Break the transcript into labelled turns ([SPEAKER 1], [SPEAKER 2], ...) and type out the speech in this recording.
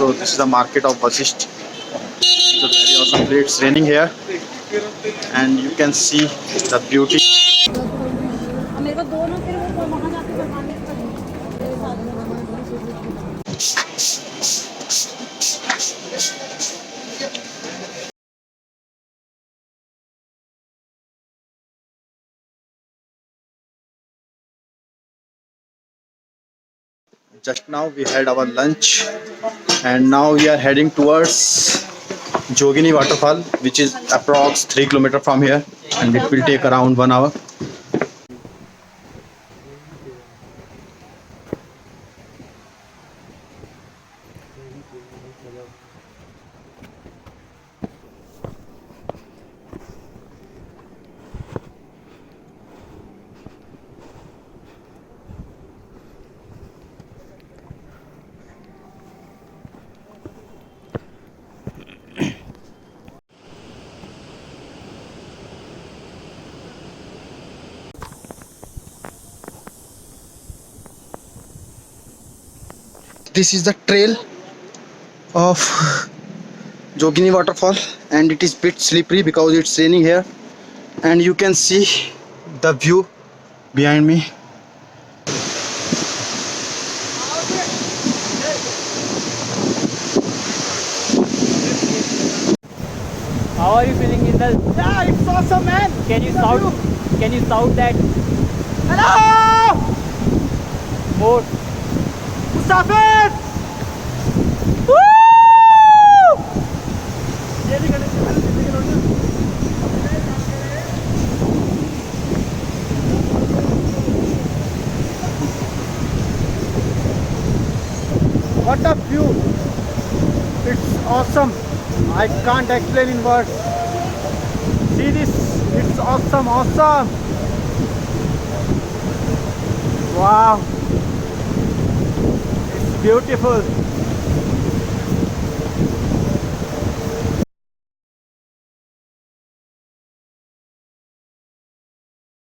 [SPEAKER 1] So this is the market of Vashisht. It's a very awesome place. It's raining here, and you can see the beauty. Just now we had our lunch, and now we are heading towards Jogini waterfall, which is approx 3 kilometers from here, and it will take around 1 hour. This is the trail of Jogini waterfall, and it is bit slippery because it's raining here, and you can see the view behind me.
[SPEAKER 2] How are you feeling in the?
[SPEAKER 3] Yeah, it's awesome, man.
[SPEAKER 2] Can you shout? Can you shout that?
[SPEAKER 3] Hello,
[SPEAKER 2] More.
[SPEAKER 3] Musafir! Woo! What a view! It's awesome. I can't explain in words. See this? It's awesome, awesome. Wow. It's beautiful.